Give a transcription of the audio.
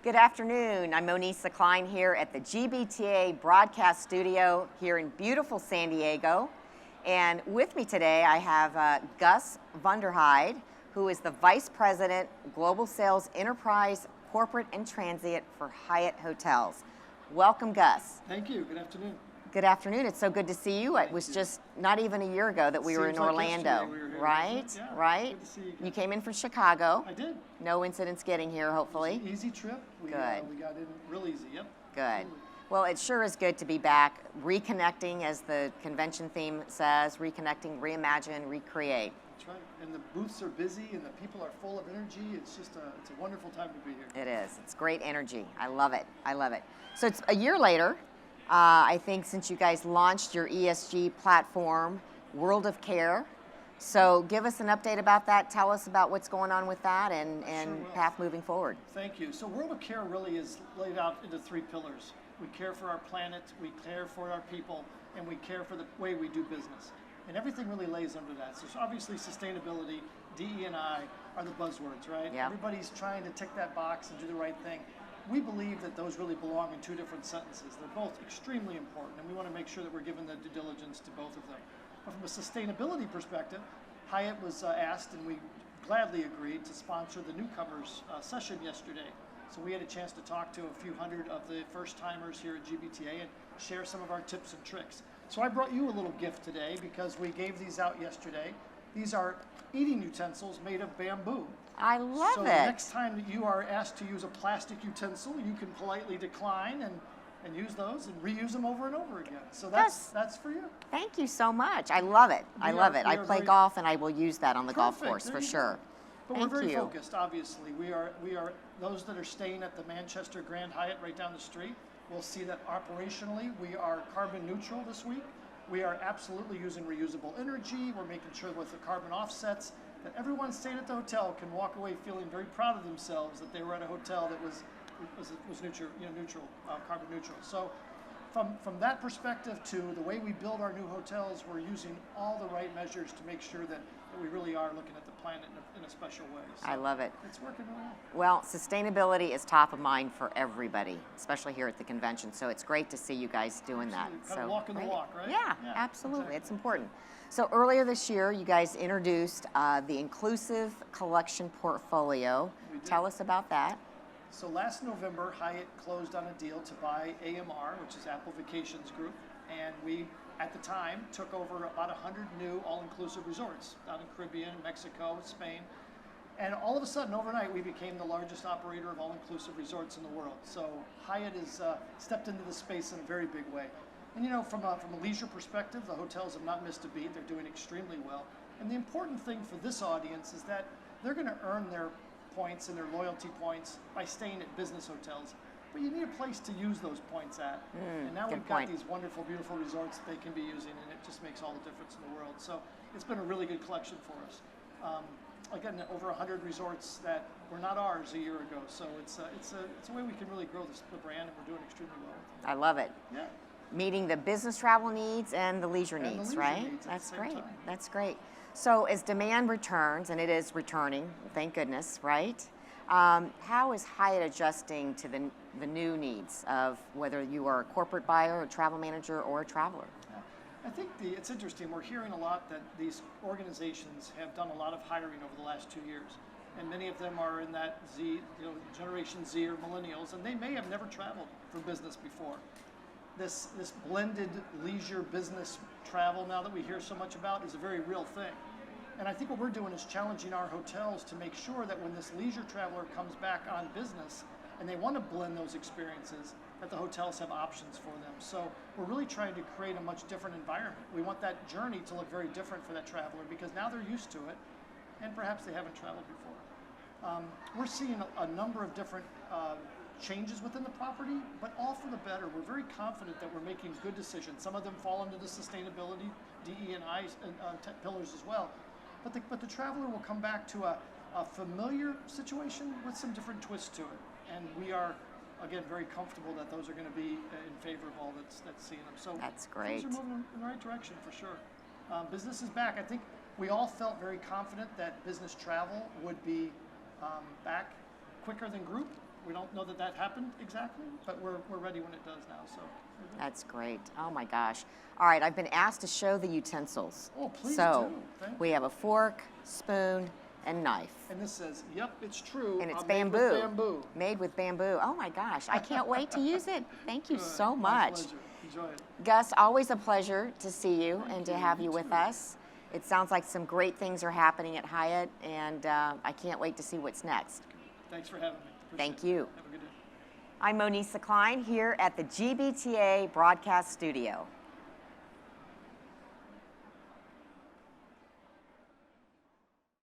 Good afternoon. I'm Monisa Cline here at the GBTA Broadcast Studio here in beautiful San Diego. And with me today I have Gus Vonderheide, who is the Vice President, Global Sales Enterprise, Corporate and Transient for Hyatt Hotels. Welcome, Gus. Thank you. Good afternoon. Good afternoon. It's so good to see you. It was just not even a year ago that we were in Orlando, right? Yeah, right? good to see you again. You came in from Chicago. I did. No incidents getting here, hopefully. Easy trip. We Good. We got in real easy. Yep. Good. Absolutely. Well, it sure is good to be back, reconnecting, as the convention theme says, reconnecting, reimagine, recreate. That's right. And the booths are busy, and the people are full of energy. It's just it's a wonderful time to be here. It is. It's great energy. I love it. I love it. So it's a year later, I think, since you guys launched your ESG platform, World of Care. So give us an update about that. Tell us about what's going on with that and path moving forward. Thank you. So World of Care really is laid out into three pillars. We care for our planet, we care for our people, and we care for the way we do business. And everything really lays under that. So obviously sustainability, DE&I are the buzzwords, right? Yep. Everybody's trying to tick that box and do the right thing. We believe that those really belong in two different sentences. They're both extremely important, and we want to make sure that we're giving the due diligence to both of them. But from a sustainability perspective, Hyatt was asked, and we gladly agreed to sponsor the newcomers session yesterday. So we had a chance to talk to a few hundred of the first timers here at GBTA and share some of our tips and tricks. So I brought you a little gift today because we gave these out yesterday. These are eating utensils made of bamboo. I love So it. the next time that you are asked to use a plastic utensil, you can politely decline and use those and reuse them over and over again. So that's for you. Thank you so much. I love it. I love it. I play golf and I will use that on the golf course for sure. But Thank we're very you. focused, obviously. We are those that are staying at the Manchester Grand Hyatt right down the street will see that operationally we are carbon neutral this week. We are absolutely using reusable energy. We're making sure with the carbon offsets that everyone staying at the hotel can walk away feeling very proud of themselves that they were at a hotel that was neutral, carbon neutral. So from that perspective to the way we build our new hotels, we're using all the right measures to make sure that we really are looking at the planet in a special way. So I love it. it's working really Well, well. sustainability is top of mind for everybody, especially here at the convention. So it's great to see you guys doing that. Kind of walking the walk, right? Yeah, absolutely. Exactly. It's important. So earlier this year, you guys introduced the Inclusive Collection Portfolio. We did. Tell us about that. So last November, Hyatt closed on a deal to buy AMR, which is Apple Vacations Group, and we, at the time, took over about 100 new all-inclusive resorts down in Caribbean, Mexico, Spain, and all of a sudden, overnight, we became the largest operator of all-inclusive resorts in the world. So Hyatt has stepped into the space in a very big way. And you know, from a leisure perspective, the hotels have not missed a beat. They're doing extremely well. And the important thing for this audience is that they're going to earn their points and their loyalty points by staying at business hotels. But you need a place to use those points at. And now we've got these wonderful, beautiful resorts that they can be using, and it just makes all the difference in the world. So it's been a really good collection for us. Again, over 100 resorts that were not ours a year ago. So it's a way we can really grow the brand, and we're doing extremely well with it. I love it. Yeah. Meeting the business travel needs and the leisure And the needs, leisure right? needs at That's the same great. time. That's great. So as demand returns, and it is returning, thank goodness, right? How is Hyatt adjusting to the new needs of whether you are a corporate buyer, a travel manager, or a traveler? I think it's interesting. We're hearing a lot that these organizations have done a lot of hiring over the last 2 years, and many of them are in that Generation Z or millennials, and they may have never traveled for business before. This blended leisure business travel now that we hear so much about is a very real thing. And I think what we're doing is challenging our hotels to make sure that when this leisure traveler comes back on business and they want to blend those experiences, that the hotels have options for them. So we're really trying to create a much different environment. We want that journey to look very different for that traveler because now they're used to it and perhaps they haven't traveled before. We're seeing a number of different changes within the property, but all for the better. We're very confident that we're making good decisions. Some of them fall into the sustainability, DE&I pillars as well. But the traveler will come back to a familiar situation with some different twists to it. And we are, again, very comfortable that those are going to be in favor of all that's seeing them. So that's great. Things are moving in the right direction for sure. Business is back. I think we all felt very confident that business travel would be back quicker than group. We don't know that happened exactly, but we're ready when it does now. So That's great. Oh my gosh. All right, I've been asked to show the utensils. Oh, please so do. Thank we have a fork, spoon, and knife. And this says, "Yep, it's true." And it's made bamboo. with bamboo. Made with bamboo. Oh my gosh, I can't wait to use it. Thank you Good. so My much. pleasure. Enjoy it. Gus, always a pleasure to see you and to you. have You you with too. us. It sounds like some great things are happening at Hyatt, and I can't wait to see what's next. Thanks for having me. Appreciate Thank it. you. Have a good day. I'm Monisa Cline here at the GBTA Broadcast Studio.